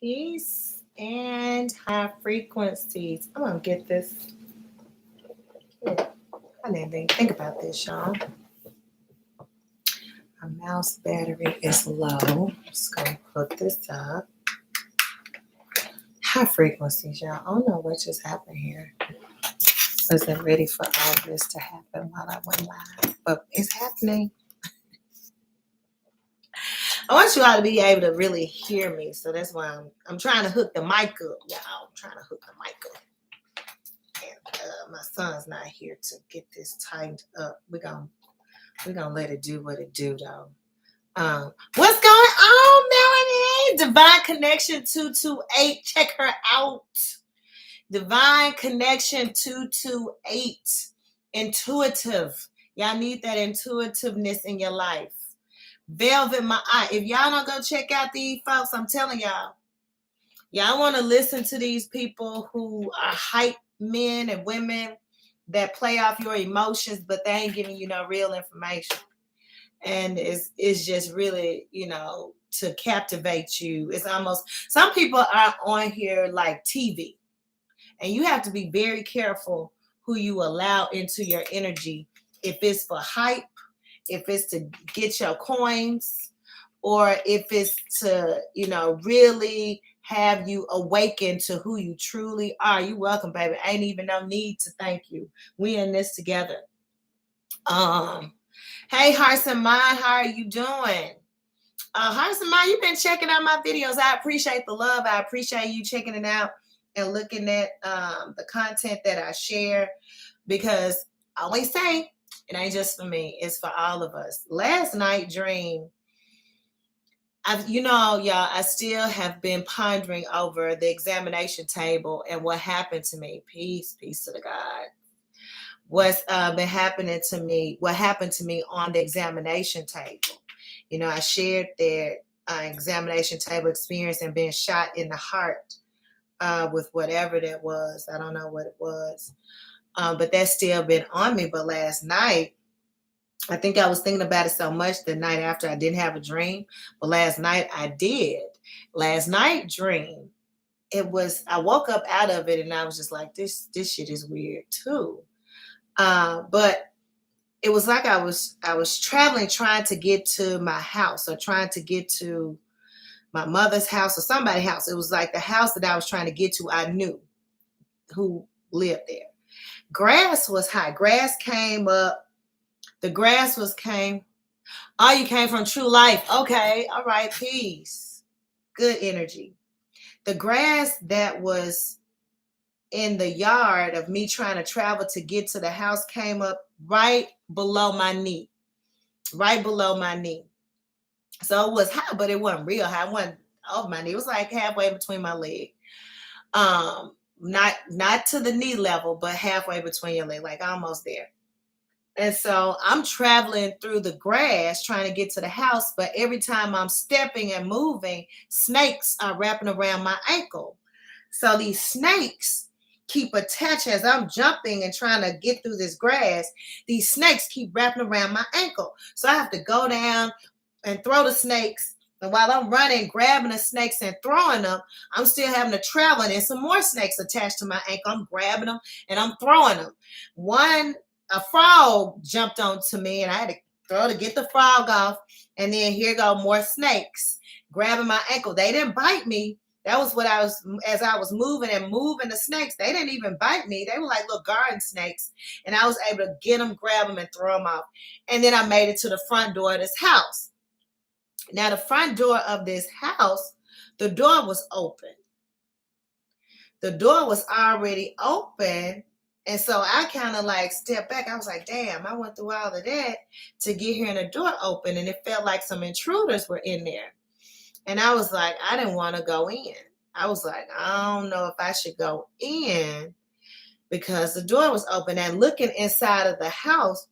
Peace and high frequencies. I'm gonna get this. I didn't think about this, y'all. My mouse battery is low. Just gonna put this up. High frequencies, y'all. I don't know what just happened here. Wasn't ready for all this to happen while I went live, but it's happening. I want you all to be able to really hear me, so that's why I'm trying to hook the mic up, y'all. I'm trying to hook the mic up. My son's not here to get this tightened up. We're gonna let it do what it do though. What's going on, Melanie? Divine Connection 228. Check her out. Divine Connection 228. Intuitive. Y'all need that intuitiveness in your life. Velvet My Eye. If y'all don't go check out these folks, I'm telling y'all want to listen to these people who are hype men and women that play off your emotions, but they ain't giving you no real information. And it's just really, to captivate you. It's almost, some people are on here like TV, and you have to be very careful who you allow into your energy. If it's for hype, if it's to get your coins, or if it's to, really have you awaken to who you truly are. You welcome, baby. Ain't even no need to thank you. We in this together. Hey, Hearts and Mind, how are you doing? Hearts and Mind, you've been checking out my videos. I appreciate the love. I appreciate you checking it out and looking at the content that I share, because I always say it ain't just for me, it's for all of us. Last night dream, y'all, I still have been pondering over the examination table and what happened to me. Peace to the God. What's been happening to me, what happened to me on the examination table. I shared their examination table experience and being shot in the heart with whatever that was. I don't know what it was. But that's still been on me. But last night, I think I was thinking about it so much the night after I didn't have a dream. But last night I did. Last night dream, I woke up out of it and I was just like, this shit is weird too. But it was like I was traveling, trying to get to my house, or trying to get to my mother's house or somebody's house. It was like the house that I was trying to get to, I knew who lived there. Grass was high. Grass came up. The grass came. Oh, you came from True Life. Okay. All right. Peace. Good energy. The grass that was in the yard of me trying to travel to get to the house came up right below my knee. Right below my knee. So it was high, but it wasn't real high. It wasn't over my knee. It was like halfway between my leg. Not to the knee level, but halfway between your leg, like almost there. And so I'm traveling through the grass trying to get to the house, but every time I'm stepping and moving, snakes are wrapping around my ankle. So these snakes keep attached as I'm jumping and trying to get through this grass. These snakes keep wrapping around my ankle. So I have to go down and throw the snakes. And while I'm running, grabbing the snakes and throwing them, I'm still having to travel. And some more snakes attached to my ankle. I'm grabbing them and I'm throwing them. A frog jumped onto me and I had to throw to get the frog off. And then here go more snakes grabbing my ankle. They didn't bite me. That was what as I was moving the snakes, they didn't even bite me. They were like little garden snakes. And I was able to get them, grab them, and throw them off. And then I made it to the front door of this house. Now, the front door of this house, the door was open. The door was already open. And so I kind of like stepped back. I was like, damn, I went through all of that to get here and the door open. And it felt like some intruders were in there. And I was like, I didn't want to go in. I was like, I don't know if I should go in because the door was open. And looking inside of the house,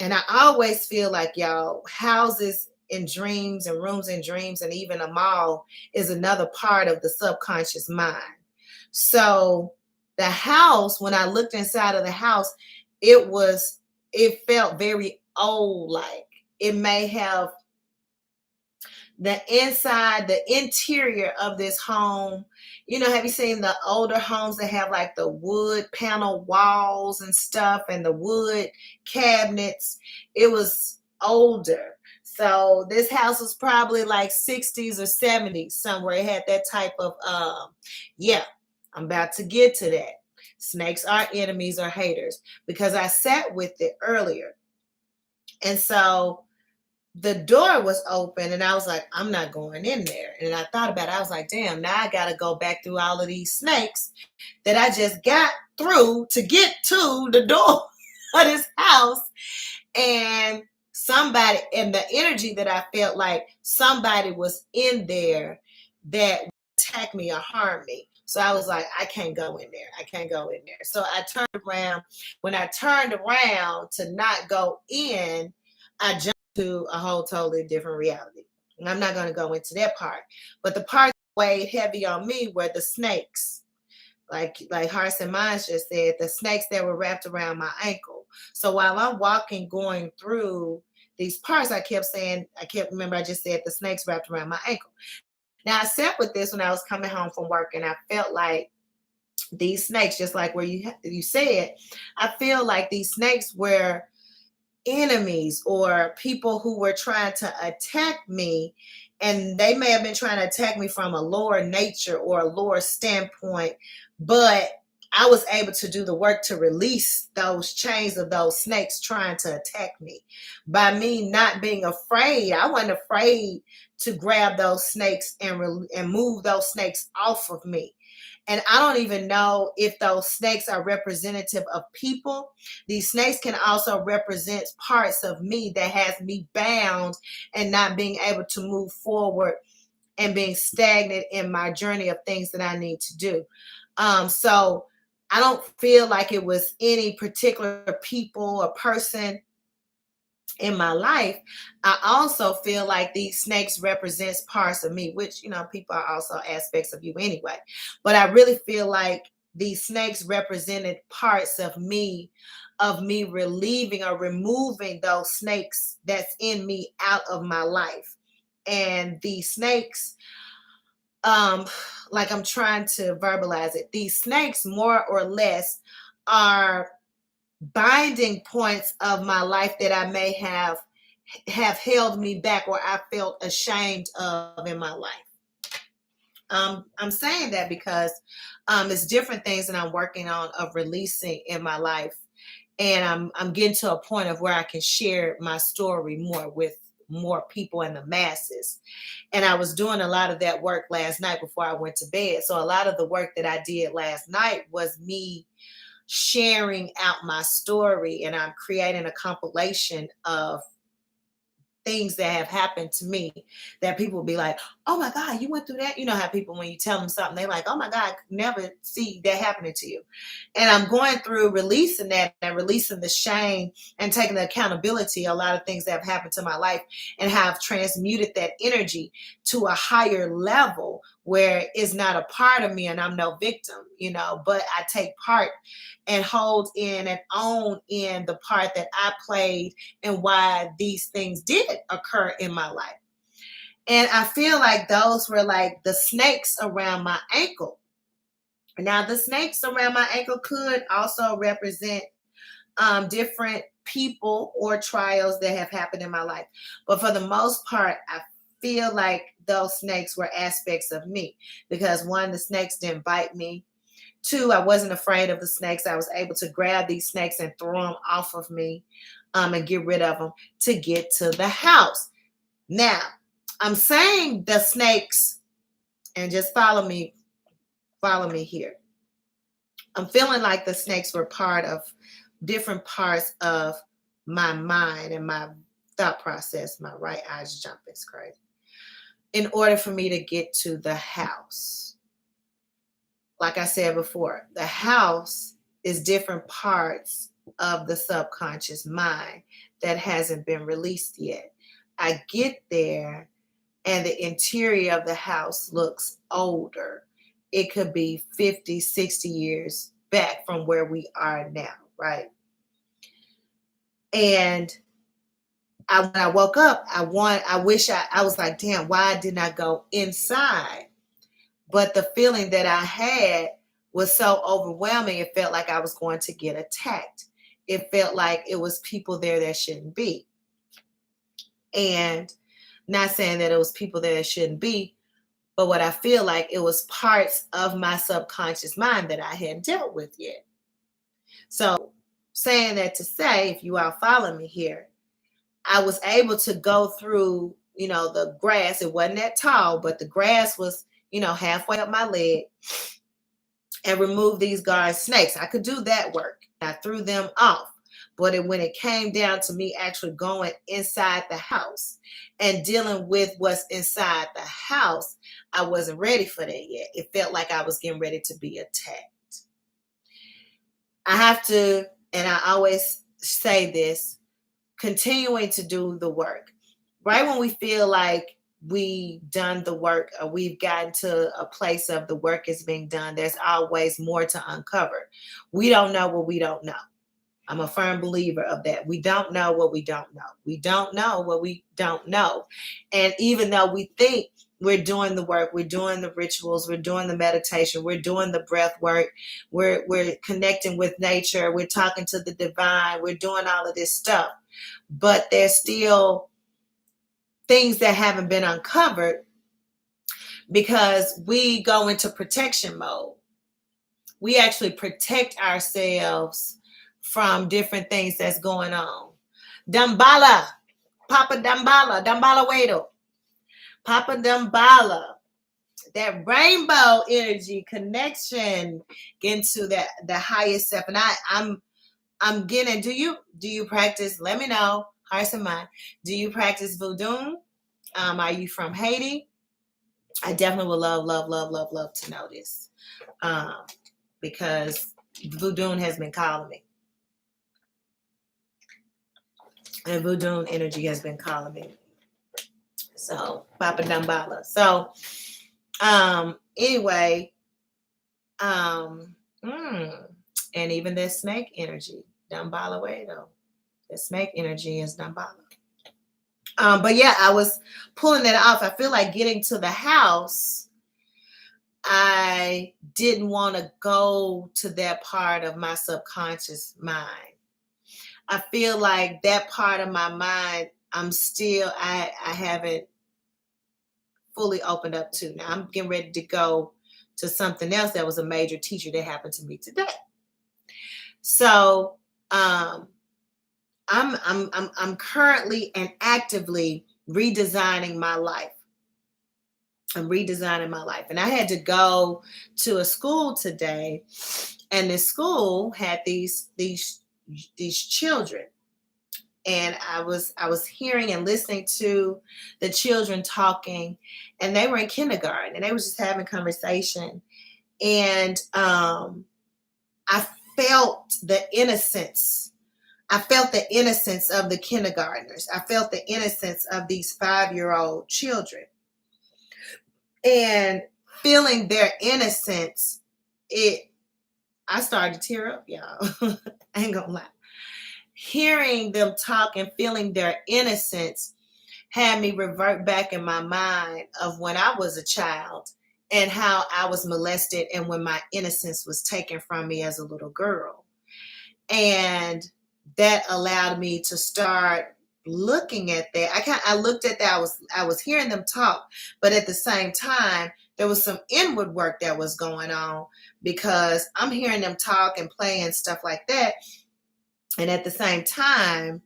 and I always feel like, y'all, houses in dreams and rooms in dreams and even a mall is another part of the subconscious mind. So the house, when I looked inside of the house, it felt very old. Like it may have the inside, the interior of this home. You know, have you seen the older homes that have like the wood panel walls and stuff and the wood cabinets? It was older. So this house was probably like 60s or 70s somewhere. It had that type of yeah, I'm about to get to that. Snakes are enemies or haters, because I sat with it earlier. And so the door was open and I was like, I'm not going in there. And I thought about it. I was like, damn, now I got to go back through all of these snakes that I just got through to get to the door of this house. And somebody, and the energy that I felt like somebody was in there that would attack me or harm me. So I was like, I can't go in there. I can't go in there. So I turned around. When I turned around to not go in, I jumped to a whole totally different reality. And I'm not going to go into that part. But the part that weighed heavy on me were the snakes. Like Hearts and Minds just said, the snakes that were wrapped around my ankle. So while I'm walking, going through these parts, I kept remember I just said the snakes wrapped around my ankle. Now I sat with this when I was coming home from work, and I felt like these snakes, just like where you said, I feel like these snakes were enemies or people who were trying to attack me, and they may have been trying to attack me from a lower nature or a lower standpoint, but I was able to do the work to release those chains of those snakes trying to attack me by me not being afraid. I wasn't afraid to grab those snakes and move those snakes off of me. And I don't even know if those snakes are representative of people. These snakes can also represent parts of me that has me bound and not being able to move forward and being stagnant in my journey of things that I need to do. So I don't feel like it was any particular people or person in my life. I also feel like these snakes represents parts of me, which, you know, people are also aspects of you anyway. But I really feel like these snakes represented parts of me relieving or removing those snakes that's in me out of my life. And these snakes, like I'm trying to verbalize it, these snakes more or less are binding points of my life that I may have held me back or I felt ashamed of in my life. I'm saying that because it's different things that I'm working on of releasing in my life, and I'm getting to a point of where I can share my story more with more people and the masses. And I was doing a lot of that work last night before I went to bed. So a lot of the work that I did last night was me sharing out my story, and I'm creating a compilation of things that have happened to me that people will be like, oh my God, you went through that. You know how people, when you tell them something, they're like, oh my God, I could never see that happening to you. And I'm going through releasing that and releasing the shame and taking the accountability, a lot of things that have happened to my life, and have transmuted that energy to a higher level where it's not a part of me and I'm no victim, you know, but I take part and hold in and own in the part that I played and why these things did occur in my life. And I feel like those were like the snakes around my ankle. Now, the snakes around my ankle could also represent different people or trials that have happened in my life. But for the most part, I feel like those snakes were aspects of me because, one, the snakes didn't bite me. Two, I wasn't afraid of the snakes. I was able to grab these snakes and throw them off of me and get rid of them to get to the house. Now, I'm saying the snakes, and just follow me here. I'm feeling like the snakes were part of different parts of my mind and my thought process. My right eye's jumping, it's crazy. In order for me to get to the house. Like I said before, the house is different parts of the subconscious mind that hasn't been released yet. I get there and the interior of the house looks older. It could be 50, 60 years back from where we are now, right? And when I woke up, I was like, damn, why didn't I go inside? But the feeling that I had was so overwhelming. It felt like I was going to get attacked. It felt like it was people there that shouldn't be. And not saying that it was people there that shouldn't be, but what I feel like it was parts of my subconscious mind that I hadn't dealt with yet. So saying that to say, if you all follow me here, I was able to go through, the grass. It wasn't that tall, but the grass was, halfway up my leg, and remove these guard snakes. I could do that work. I threw them off. But when it came down to me actually going inside the house and dealing with what's inside the house, I wasn't ready for that yet. It felt like I was getting ready to be attacked. I have to, and I always say this, continuing to do the work. Right when we feel like we've done the work or we've gotten to a place of the work is being done, there's always more to uncover. We don't know what we don't know. I'm a firm believer of that. We don't know what we don't know. We don't know what we don't know. And even though we think we're doing the work, we're doing the rituals, we're doing the meditation, we're doing the breath work, we're connecting with nature, we're talking to the divine, we're doing all of this stuff, but there's still things that haven't been uncovered because we go into protection mode. We actually protect ourselves from different things that's going on. Dambala, Papa Dambala, Dambala Wedo, Papa Dambala, that rainbow energy connection, getting to the highest self. And I'm getting. Do you practice? Let me know. Hearts and mind. Do you practice voodoo? Are you from Haiti? I definitely would love to know this, because voodoo has been calling me. And voodoo energy has been calling me. So, Papa Dambala. So, anyway, and even that snake energy, Dambala Wedo. The snake energy is Dambala. But yeah, I was pulling that off. I feel like getting to the house, I didn't want to go to that part of my subconscious mind. I feel like that part of my mind, I haven't fully opened up to. Now I'm getting ready to go to something else that was a major teacher that happened to me today. So I'm currently and actively redesigning my life. I'm redesigning my life. And I had to go to a school today, and the school had these children. And I was hearing and listening to the children talking, and they were in kindergarten, and they were just having conversation. And I felt the innocence. I felt the innocence of the kindergartners. I felt the innocence of these 5-year-old children. And feeling their innocence, I started to tear up, y'all. I ain't gonna lie. Hearing them talk and feeling their innocence had me revert back in my mind of when I was a child and how I was molested and when my innocence was taken from me as a little girl. And that allowed me to start looking at that. I looked at that. I was hearing them talk, but at the same time, there was some inward work that was going on because I'm hearing them talk and play and stuff like that. And at the same time,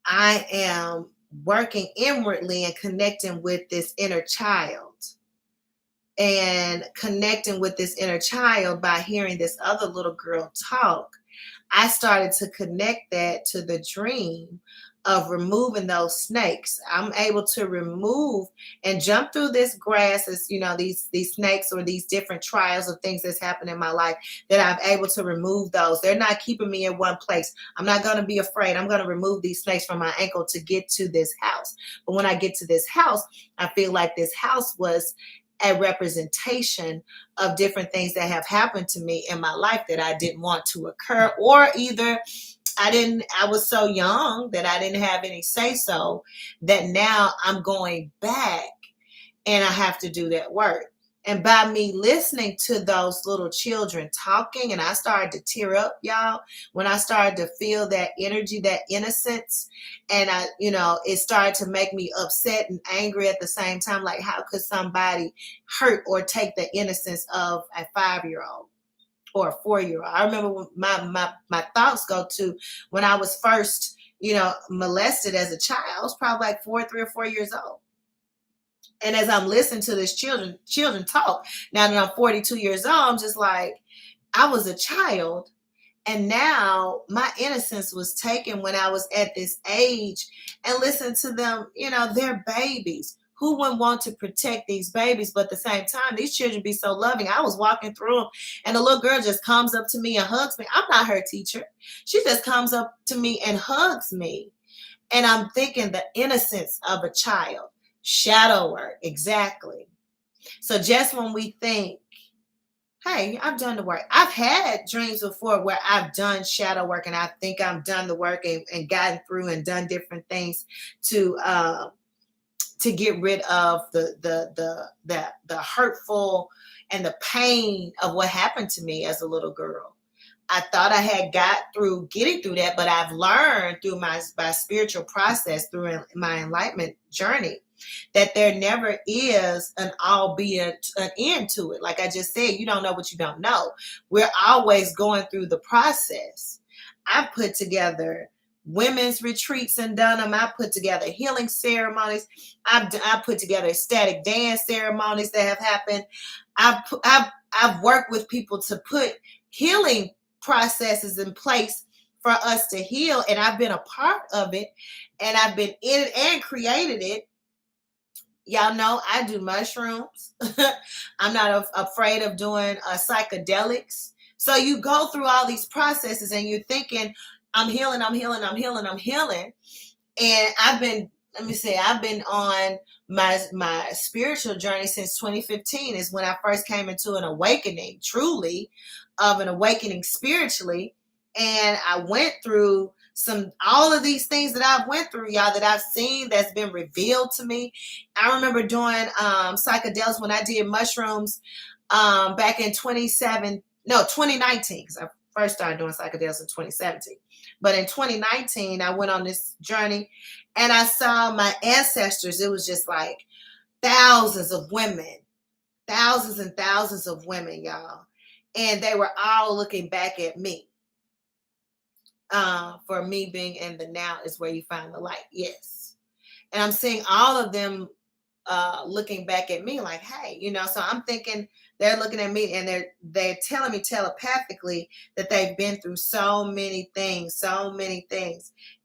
I am working inwardly and connecting with this inner child. And connecting with this inner child by hearing this other little girl talk, I started to connect that to the dream of removing those snakes. I'm able to remove and jump through this grass as, these snakes or these different trials of things that's happened in my life, that I'm able to remove those. They're not keeping me in one place. I'm not going to be afraid. I'm going to remove these snakes from my ankle to get to this house. But when I get to this house, I feel like this house was a representation of different things that have happened to me in my life that I didn't want to occur, or either I was so young that I didn't have any say so, that now I'm going back and I have to do that work. And by me listening to those little children talking, and I started to tear up, y'all, when I started to feel that energy, that innocence. And it started to make me upset and angry at the same time. Like, how could somebody hurt or take the innocence of a 5-year-old or a 4-year-old? I remember when my thoughts go to when I was first, molested as a child. I was probably like 3 or 4 years old. And as I'm listening to this children talk, now that I'm 42 years old, I'm just like, I was a child, and now my innocence was taken when I was at this age. And listen to them, they're babies. Who wouldn't want to protect these babies? But at the same time, these children be so loving. I was walking through them, and a little girl just comes up to me and hugs me. I'm not her teacher. She just comes up to me and hugs me. And I'm thinking the innocence of a child. Shadow work, exactly. So just when we think, hey, I've done the work. I've had dreams before where I've done shadow work and I think I've done the work and gotten through and done different things to get rid of the hurtful and the pain of what happened to me as a little girl. I thought I had got through getting through that, but I've learned through my spiritual process, through my enlightenment journey, that there never is an end to it. Like I just said, you don't know what you don't know. We're always going through the process. I put together women's retreats and done them. I put together healing ceremonies. I put together ecstatic dance ceremonies that have happened. I've worked with people to put healing processes in place for us to heal, and I've been a part of it, and I've been in it and created it. Y'all know I do mushrooms. I'm not afraid of doing psychedelics. So you go through all these processes and you're thinking, I'm healing. And I've been on my spiritual journey since 2015 is when I first came into an awakening, truly, of an awakening spiritually. And I went through all of these things that I've went through, y'all, that I've seen, that's been revealed to me. I remember doing psychedelics when I did mushrooms back in 2019, because I first started doing psychedelics in 2017. But in 2019, I went on this journey and I saw my ancestors. It was just like thousands and thousands of women, y'all. And they were all looking back at me. For me being in the now is where you find the light. Yes. And I'm seeing all of them looking back at me like, hey, so I'm thinking they're looking at me and they're telling me telepathically that they've been through so many things.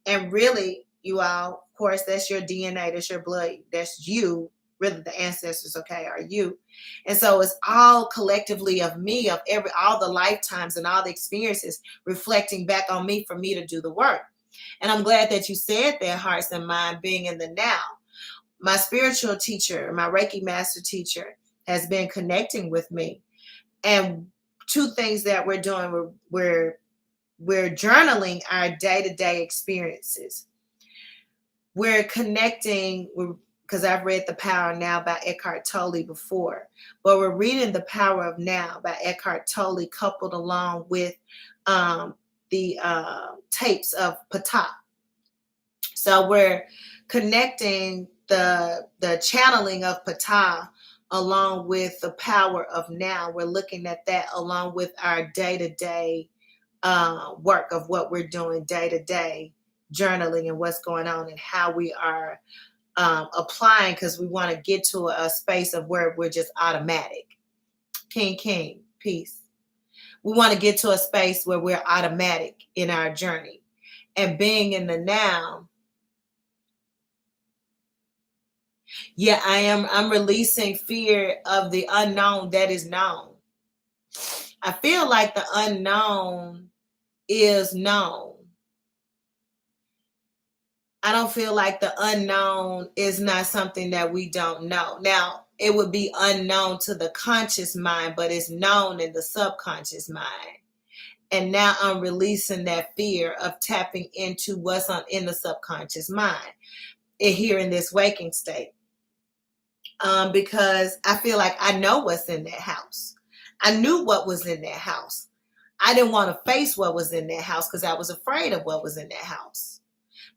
And really, you all, of course, that's your DNA, that's your blood, that's you. Really, the ancestors, okay, are you. And so it's all collectively of me, of all the lifetimes and all the experiences reflecting back on me for me to do the work. And I'm glad that you said that, Hearts and Mind, being in the now. My spiritual teacher, my Reiki master teacher, has been connecting with me. And two things that we're doing, we're journaling our day-to-day experiences. We're connecting, because I've read The Power of Now by Eckhart Tolle before, but we're reading The Power of Now by Eckhart Tolle, coupled along with the tapes of Ptah. So we're connecting the channeling of Ptah along with the power of now. We're looking at that along with our day-to-day work of what we're doing day-to-day, journaling and what's going on and how we are applying, because we want to get to a space of where we're just automatic. King, peace. We want to get to a space where we're automatic in our journey and being in the now. Yeah, I'm releasing fear of the unknown that is known. I feel like the unknown is known. I don't feel like the unknown is not something that we don't know. Now, it would be unknown to the conscious mind, but it's known in the subconscious mind. And now I'm releasing that fear of tapping into what's in the subconscious mind here in this waking state. Because I feel like I know what's in that house. I knew what was in that house. I didn't want to face what was in that house because I was afraid of what was in that house.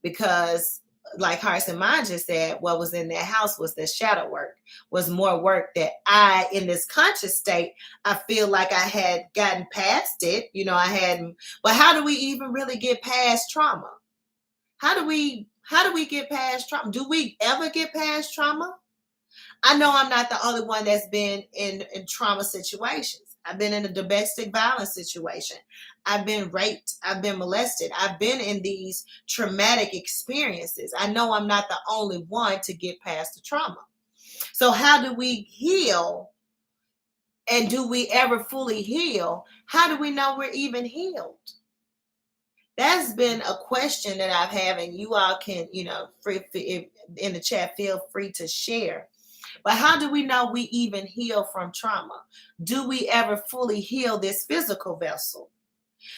Because, like Hearts and Mind just said, what was in that house was the shadow work, was more work that I, in this conscious state, I feel like I had gotten past it. I hadn't. But how do we even really get past trauma? How do we get past trauma? Do we ever get past trauma? I know I'm not the only one that's been in trauma situations. I've been in a domestic violence situation. I've been raped. I've been molested. I've been in these traumatic experiences. I know I'm not the only one to get past the trauma. So how do we heal? And do we ever fully heal? How do we know we're even healed? That's been a question that I've had, and you all can, in the chat, feel free to share. But how do we know we even heal from trauma? Do we ever fully heal this physical vessel?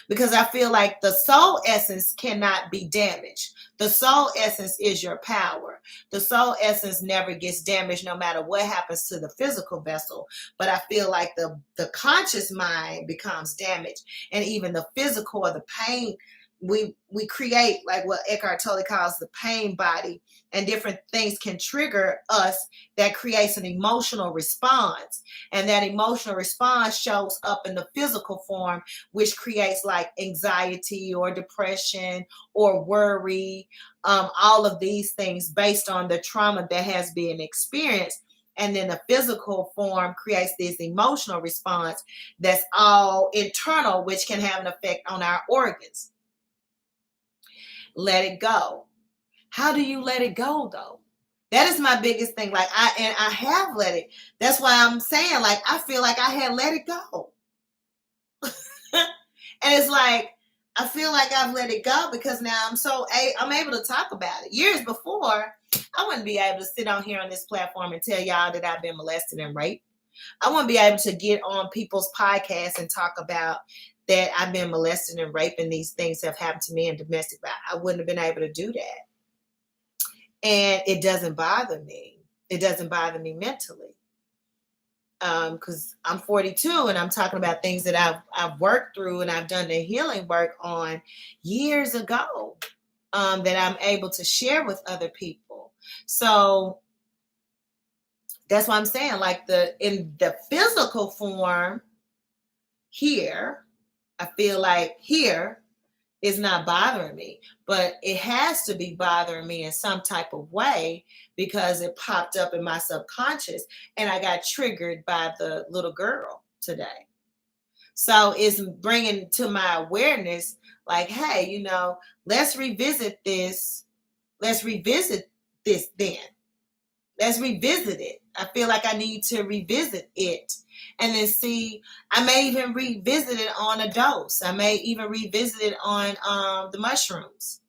Because I feel like the soul essence cannot be damaged. The soul essence is your power. The soul essence never gets damaged no matter what happens to the physical vessel. But I feel like the conscious mind becomes damaged, and even the physical or the pain, we create, like what Eckhart Tolle calls the pain body, and different things can trigger us that creates an emotional response. And that emotional response shows up in the physical form, which creates like anxiety or depression or worry, all of these things based on the trauma that has been experienced. And then the physical form creates this emotional response that's all internal, which can have an effect on our organs. Let it go. How do you let it go, though? That is my biggest thing. Like I have let it. That's why I'm saying, like, I feel like I had let it go. And it's like, I feel like I've let it go because now I'm able to talk about it. Years before, I wouldn't be able to sit on here on this platform and tell y'all that I've been molested and raped. I wouldn't be able to get on people's podcasts and talk about that I've been molested and raped and these things have happened to me in domestic violence. I wouldn't have been able to do that. And it doesn't bother me. It doesn't bother me mentally. Because I'm 42 and I'm talking about things that I've worked through and I've done the healing work on years ago, that I'm able to share with other people. So that's what I'm saying. Like in the physical form here, I feel like here is not bothering me, but it has to be bothering me in some type of way because it popped up in my subconscious and I got triggered by the little girl today. So it's bringing to my awareness, like, hey, let's revisit this. Let's revisit this then. Let's revisit it. I feel like I need to revisit it and then see. I may even revisit it on a dose. I may even revisit it on the mushrooms.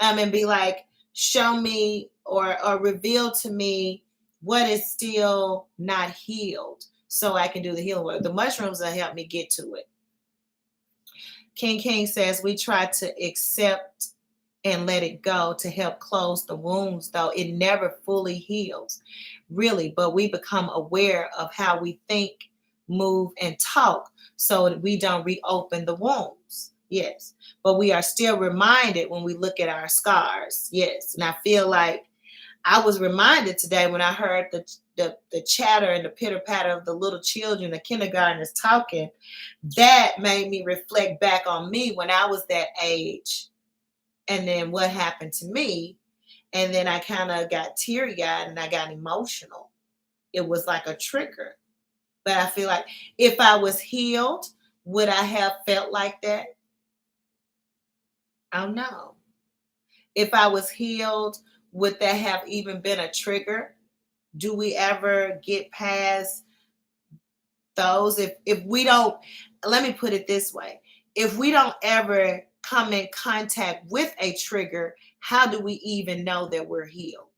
And be like, show me or reveal to me what is still not healed so I can do the healing work. The mushrooms will help me get to it. King says we try to accept and let it go to help close the wounds, though it never fully heals, really. But we become aware of how we think, move, and talk so that we don't reopen the wounds. Yes. But we are still reminded when we look at our scars. Yes. And I feel like I was reminded today when I heard the chatter and the pitter patter of the little children, the kindergartners talking. That made me reflect back on me when I was that age. And then what happened to me. And then I kind of got teary-eyed and I got emotional. It was like a trigger. But I feel like if I was healed, would I have felt like that? I don't know. If I was healed, would that have even been a trigger? Do we ever get past those? If we don't, let me put it this way. If we don't ever come in contact with a trigger, how do we even know that we're healed?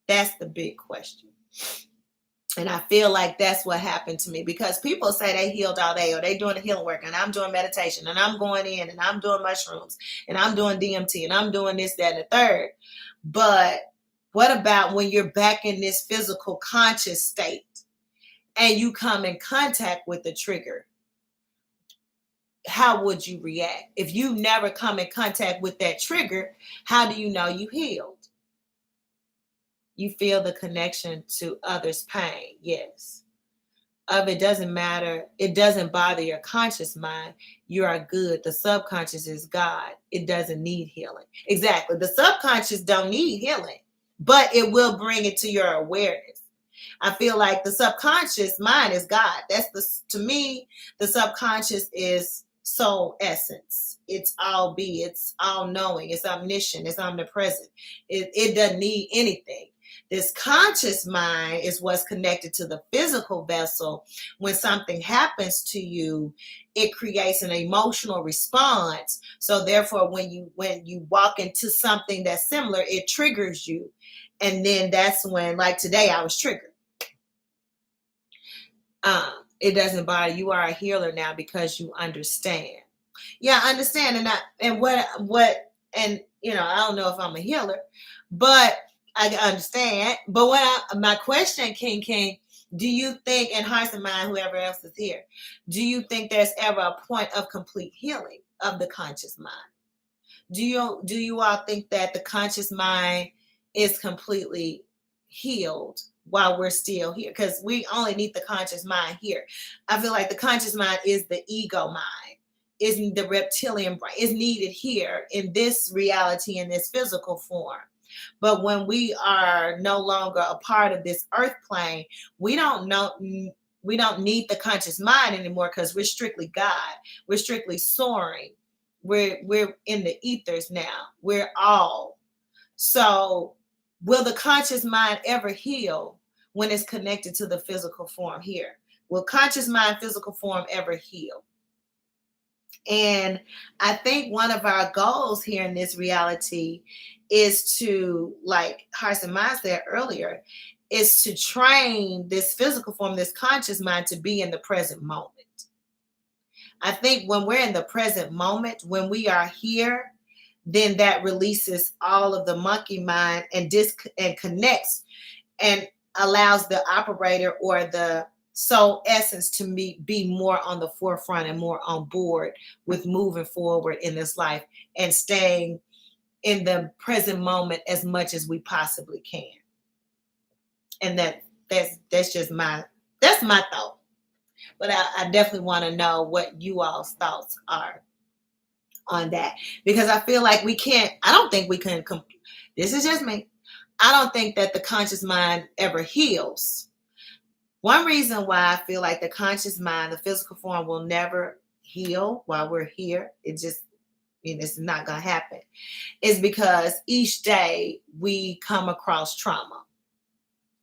That's the big question. And I feel like that's what happened to me, because people say they healed all day, or they doing the healing work, and I'm doing meditation, and I'm going in, and I'm doing mushrooms, and I'm doing DMT, and I'm doing this, that, and the third. But what about when you're back in this physical conscious state and you come in contact with the trigger? How would you react? If you never come in contact with that trigger, how do you know you healed? You feel the connection to others' pain. Yes. It doesn't matter. It doesn't bother your conscious mind. You are good. The subconscious is God. It doesn't need healing. Exactly. The subconscious don't need healing, but it will bring it to your awareness. I feel like the subconscious mind is God. To me, the subconscious is soul essence. It's all be, it's all knowing, it's omniscient, it's omnipresent. It doesn't need anything. This conscious mind is what's connected to the physical vessel. When something happens to you, it creates an emotional response. So therefore, when you walk into something that's similar, it triggers you. And then that's when, like today, I was triggered. It doesn't bother. You are a healer now because you understand. Yeah, I understand. And I don't know if I'm a healer, but I understand. But my question, King, do you think, in hearts and mind, whoever else is here, do you think there's ever a point of complete healing of the conscious mind? Do you all think that the conscious mind is completely healed while we're still here? Because we only need the conscious mind here. I feel like the conscious mind is the ego mind, is the reptilian brain, is needed here in this reality, in this physical form. But when we are no longer a part of this earth plane, we don't need the conscious mind anymore, because we're strictly God. We're strictly soaring. We're in the ethers now. We're all. So will the conscious mind ever heal when it's connected to the physical form here? Will conscious mind, physical form ever heal? And I think one of our goals here in this reality is to, like Hearts and Minds said earlier, is to train this physical form, this conscious mind, to be in the present moment. I think when we're in the present moment, when we are here, then that releases all of the monkey mind and connects and allows the operator or the soul essence to be more on the forefront and more on board with moving forward in this life and staying in the present moment as much as we possibly can. And that's just my thought. But I definitely want to know what you all's thoughts are on that, because I feel like I don't think we can, this is just me. I don't think that the conscious mind ever heals. One reason why I feel like the conscious mind, the physical form, will never heal while we're here, it's not going to happen, is because each day we come across trauma.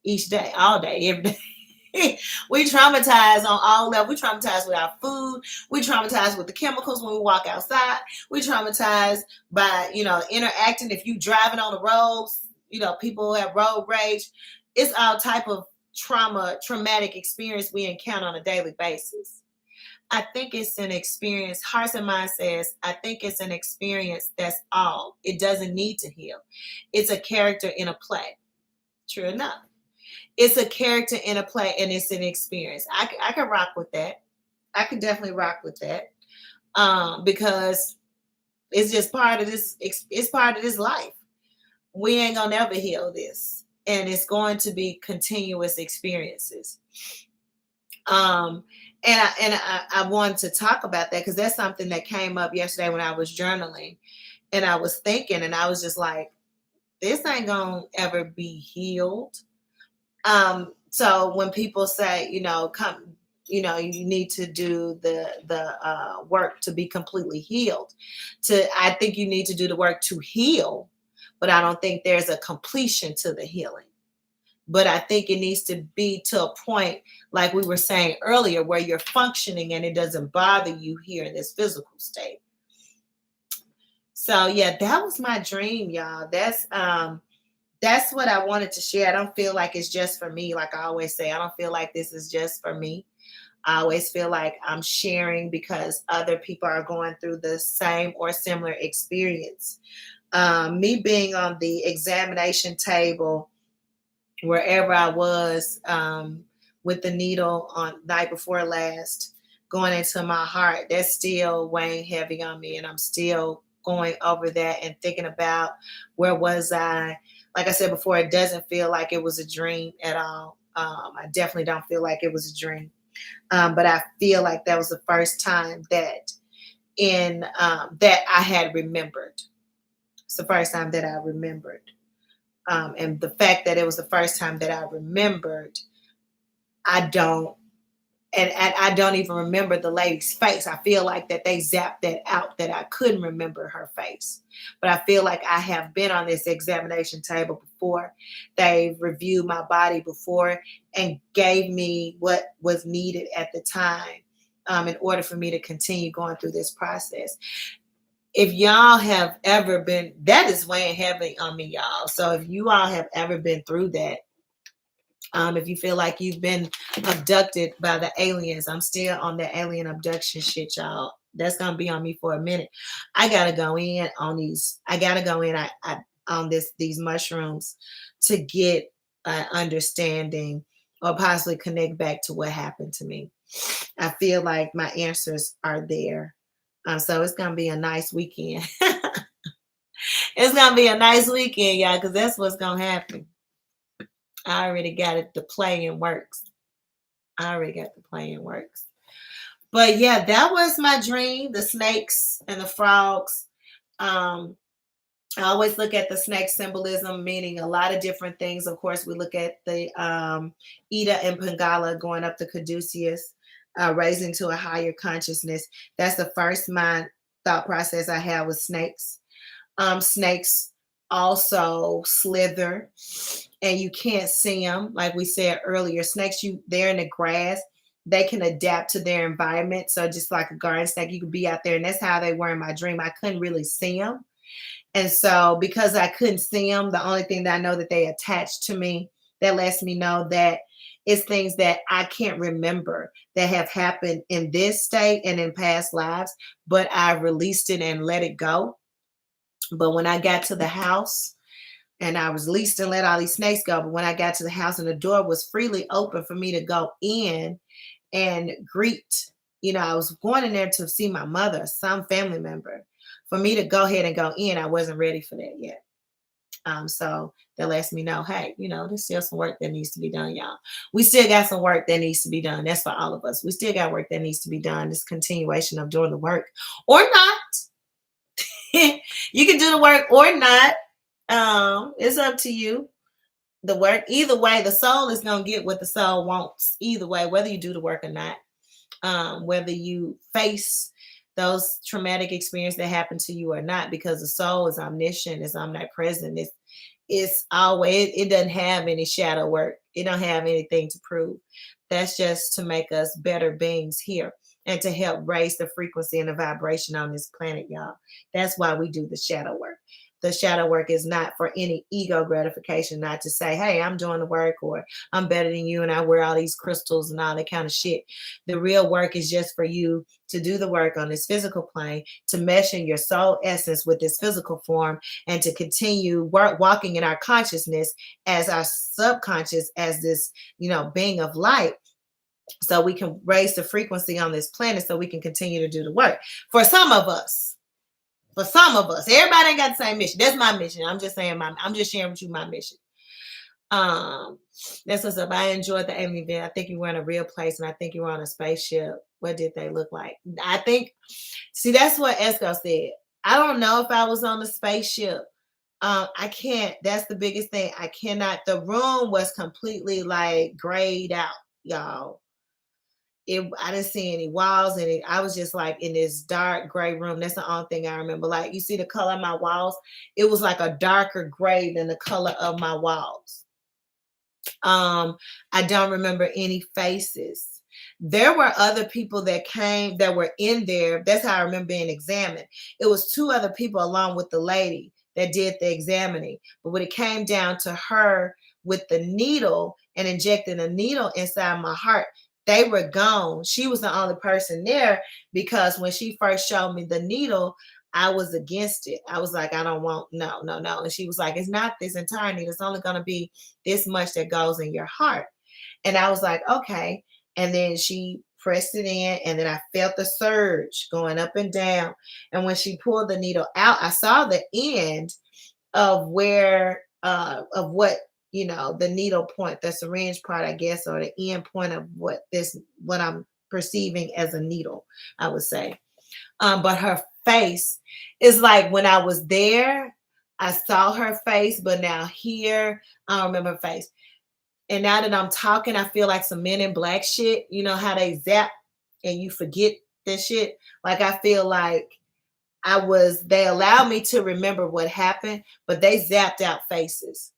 Each day, all day, every day. We traumatize on all levels. We traumatize with our food. We traumatize with the chemicals when we walk outside. We traumatize by, interacting. If you driving on the roads, people have road rage. It's all type of traumatic experience we encounter on a daily basis. I think it's an experience. Hearts and Minds says, I think it's an experience that's all. It doesn't need to heal. It's a character in a play. True enough. It's a character in a play, and it's an experience. I can rock with that. I can definitely rock with that, because it's just part of this. It's part of this life. We ain't gonna never heal this, and it's going to be continuous experiences. And I wanted to talk about that because that's something that came up yesterday when I was journaling, and I was thinking, and I was just like, this ain't gonna ever be healed. So when people say, you need to do the work to be completely healed, I think you need to do the work to heal, but I don't think there's a completion to the healing. But I think it needs to be to a point, like we were saying earlier, where you're functioning and it doesn't bother you here in this physical state. So yeah, that was my dream, y'all. that's what I wanted to share. I don't feel like it's just for me. Like I always say, I don't feel like this is just for me. I always feel like I'm sharing because other people are going through the same or similar experience. Me being on the examination table, wherever I was, with the needle on night before last, going into my heart, that's still weighing heavy on me. And I'm still going over that and thinking about where was I. Like I said before, it doesn't feel like it was a dream at all. I definitely don't feel like it was a dream. But I feel like that was the first time that in that I had remembered. It's the first time that I remembered. And the fact that it was the first time that I remembered, I don't, and I don't even remember the lady's face. I feel like that they zapped that out, that I couldn't remember her face. But I feel like I have been on this examination table before. They've reviewed my body before and gave me what was needed at the time, in order for me to continue going through this process. If y'all have ever been, that is weighing heavy on me, y'all. So if you all have ever been through that, if you feel like you've been abducted by the aliens, I'm still on the alien abduction shit, y'all. That's gonna be on me for a minute. I gotta go in on these. I gotta go in on these mushrooms to get an understanding or possibly connect back to what happened to me. I feel like my answers are there. So it's gonna be a nice weekend. It's gonna be a nice weekend, y'all, because that's what's gonna happen. I already got it. The plan works. I already got the plan works. But yeah, that was my dream. The snakes and the frogs. Um, I always look at the snake symbolism, meaning a lot of different things. Of course, we look at the Ida and Pingala going up the Caduceus, raising to a higher consciousness. That's the first mind thought process I had with snakes. Snakes also slither, and you can't see them. Like we said earlier, snakes, they're in the grass. They can adapt to their environment. So just like a garden snake, you could be out there, and that's how they were in my dream. I couldn't really see them, and so because I couldn't see them, the only thing that I know that they attached to me, that lets me know that it's things that I can't remember that have happened in this state and in past lives, but I released it and let it go. But when I got to the house, and I was released and let all these snakes go. But when I got to the house and the door was freely open for me to go in and greet, I was going in there to see my mother, some family member. For me to go ahead and go in, I wasn't ready for that yet. So that lets me know, hey, there's still some work that needs to be done, y'all. We still got some work that needs to be done. That's for all of us. We still got work that needs to be done. This continuation of doing the work or not. You can do the work or not. It's up to you. The work, either way, the soul is gonna get what the soul wants. Either way, whether you do the work or not, whether you face those traumatic experiences that happen to you or not, because the soul is omniscient, is omnipresent. It's always, it doesn't have any shadow work. It don't have anything to prove. That's just to make us better beings here and to help raise the frequency and the vibration on this planet, y'all. That's why we do the shadow work. The shadow work is not for any ego gratification, not to say, hey, I'm doing the work or I'm better than you and I wear all these crystals and all that kind of shit. The real work is just for you to do the work on this physical plane, to mesh in your soul essence with this physical form, and to continue walking in our consciousness as our subconscious, as this, being of light, so we can raise the frequency on this planet so we can continue to do the work. For some of us, everybody ain't got the same mission. That's my mission. I'm just saying I'm just sharing with you my mission. That's what's up. I enjoyed the alien event. I think you were in a real place, and I think you were on a spaceship. What did they look like? See, that's what Esco said. I don't know if I was on the spaceship. I can't. That's the biggest thing. I cannot. The room was completely like grayed out, y'all. I didn't see any walls, and I was just like in this dark gray room. That's the only thing I remember. Like, you see the color of my walls? It was like a darker gray than the color of my walls. I don't remember any faces. There were other people that came that were in there. That's how I remember being examined. It was two other people along with the lady that did the examining. But when it came down to her with the needle and injecting a needle inside my heart, they were gone. She was the only person there because when she first showed me the needle, I was against it. I was like, I don't want, no, no, no. And she was like, it's not this entire needle. It's only going to be this much that goes in your heart. And I was like, okay. And then she pressed it in, and then I felt the surge going up and down. And when she pulled the needle out, I saw the end of where, of what, the needle point, the syringe part, I guess, or the end point of what I'm perceiving as a needle, I would say. But her face is like when I was there, I saw her face, but now here, I don't remember her face. And now that I'm talking, I feel like some Men in Black shit. You know how they zap and you forget this shit? Like I feel like they allowed me to remember what happened, but they zapped out faces.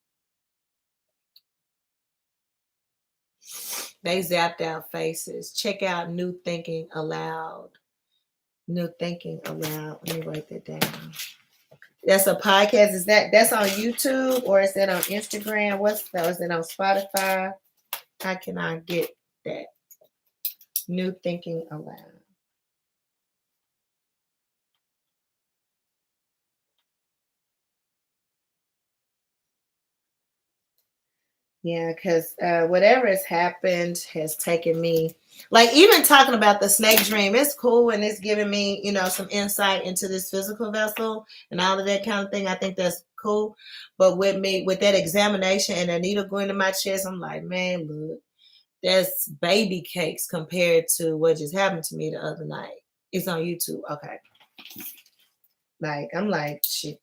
They zapped out faces. Check out New Thinking Aloud. New Thinking Aloud. Let me write that down. That's a podcast. That's on YouTube, or is that on Instagram? Is it on Spotify? How can I get that? New Thinking Aloud. Yeah, because whatever has happened has taken me, like even talking about the snake dream, it's cool and it's giving me, some insight into this physical vessel and all of that kind of thing. I think that's cool. But with that examination and a needle going to my chest, I'm like, man, look, that's baby cakes compared to what just happened to me the other night. It's on YouTube. Okay. Like, I'm like, shit,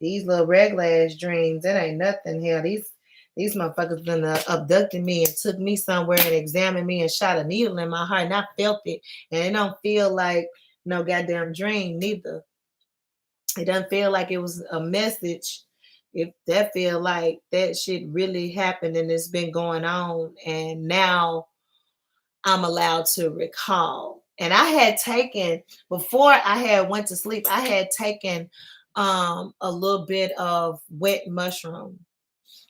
these little regular ass dreams, that ain't nothing. Hell, these motherfuckers done abducted me and took me somewhere and examined me and shot a needle in my heart, and I felt it. And it don't feel like no goddamn dream neither. It doesn't feel like it was a message. If that feel like that shit really happened and it's been going on, and now I'm allowed to recall. And I had taken, before I had went to sleep, I had taken a little bit of wet mushroom.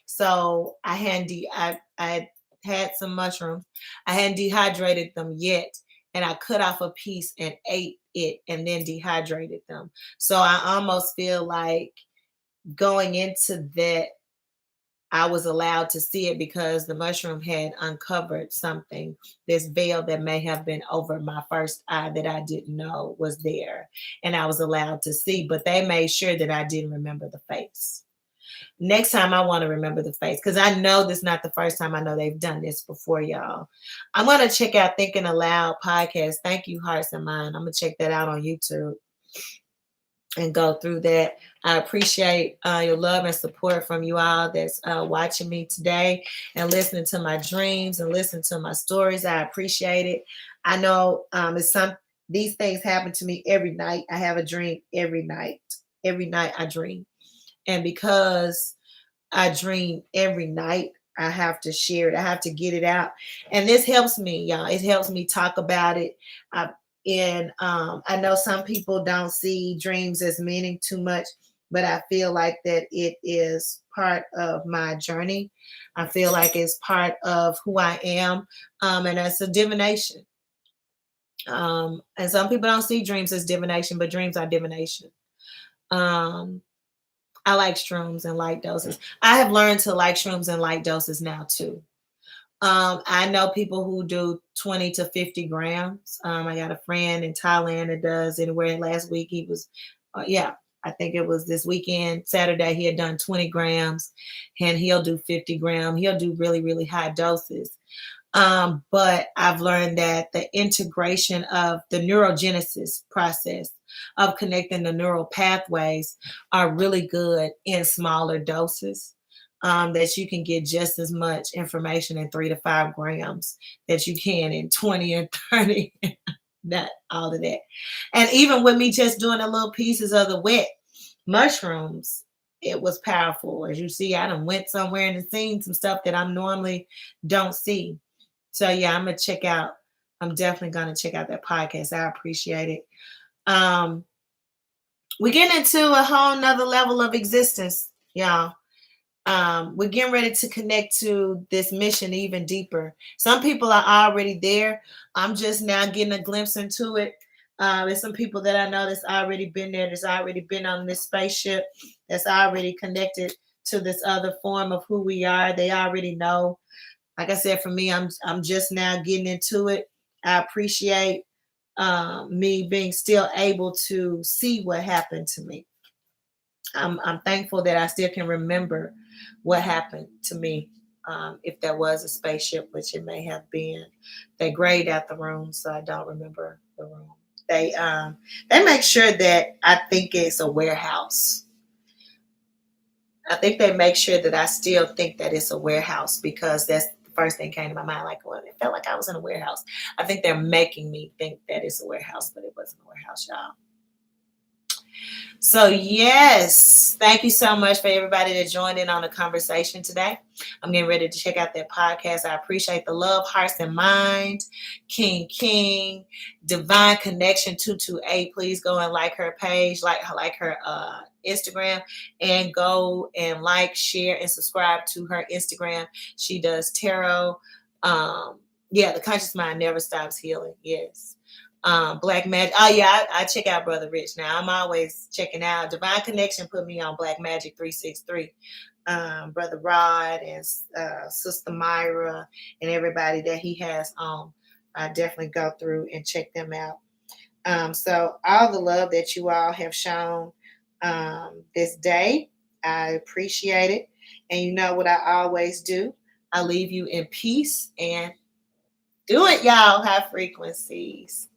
So I had some mushrooms. I hadn't dehydrated them yet, and I cut off a piece and ate it and then dehydrated them. So I almost feel like going into that, I was allowed to see it because the mushroom had uncovered something, this veil that may have been over my first eye that I didn't know was there. And I was allowed to see, but they made sure that I didn't remember the face. Next time I want to remember the face, because I know this is not the first time. I know they've done this before, y'all. I'm going to check out Thinking Aloud podcast. Thank you, Hearts and Mind. I'm going to check that out on YouTube and go through that. I appreciate your love and support from you all that's watching me today and listening to my dreams and listening to my stories. I appreciate it. I know these things happen to me every night. I have a dream every night. Every night I dream. And because I dream every night, I have to share it. I have to get it out. And this helps me, y'all. It helps me talk about it. I know some people don't see dreams as meaning too much, but I feel like that it is part of my journey. I feel like it's part of who I am. And it's a divination. And some people don't see dreams as divination, but dreams are divination. I like shrooms and light doses. I have learned to like shrooms and light doses now too. I know people who do 20 to 50 grams. I got a friend in Thailand that does anywhere. Last week he was, I think it was this weekend, Saturday, he had done 20 grams and he'll do 50 grams. He'll do really, really high doses. But I've learned that the integration of the neurogenesis process of connecting the neural pathways are really good in smaller doses. That you can get just as much information in 3 to 5 grams that you can in 20 and 30. That all of that. And even with me just doing the little pieces of the wet mushrooms, it was powerful. As you see, I done went somewhere and seen some stuff that I normally don't see. So yeah, I'm definitely gonna check out that podcast. I appreciate it. we're getting into a whole nother level of existence, y'all. We're getting ready to connect to this mission even deeper. Some people are already there. I'm just now getting a glimpse into it. There's some people that I know that's already been there, that's already been on this spaceship, that's already connected to this other form of who we are. They already know. Like I said, for me, I'm just now getting into it. I appreciate me being still able to see what happened to me. I'm thankful that I still can remember what happened to me. If there was a spaceship, which it may have been, they grayed out the room, so I don't remember the room. They make sure that I think it's a warehouse. I think they make sure that I still think that it's a warehouse because that's the first thing came to my mind. Like, well, it felt like I was in a warehouse. I think they're making me think that it's a warehouse, but it wasn't a warehouse, y'all. So, yes, thank you so much for everybody that joined in on the conversation today. I'm getting ready to check out that podcast. I appreciate the love, hearts, and minds. King, Divine Connection 228. Please go and like her page, like her Instagram, and go and like, share, and subscribe to her Instagram. She does tarot. The conscious mind never stops healing. Yes. Black Magic. Oh yeah, I check out Brother Rich now. I'm always checking out. Divine Connection put me on Black Magic 363. Brother Rod and Sister Myra and everybody that he has on. I definitely go through and check them out. So all the love that you all have shown this day, I appreciate it. And you know what I always do? I leave you in peace and do it, y'all. High frequencies.